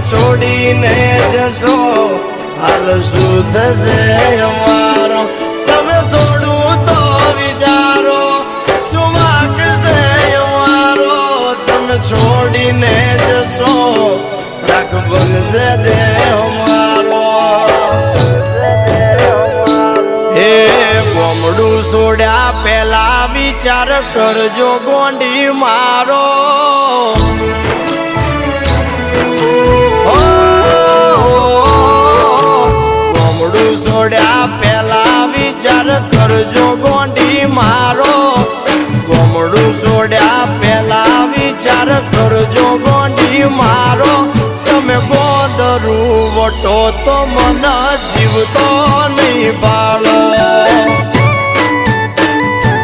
છોડીને જશો હાલ શું થશે અમારો તમે થોડું તો વિચારો શું વાગશે અમારો તમે છોડીને જશો રાખ બનશે દે અમારો હે ગોમડું છોડ્યા પેલા વિચાર કરજો ગોંડી મારો છોડ્યા પેલા વિચાર કરજો ગોંડી મારો ગોમડું છોડ્યા પેલા વિચાર કરજો ગોંડી મારો તમે ગોદરું વટો તો મન જીવતો નહીં બા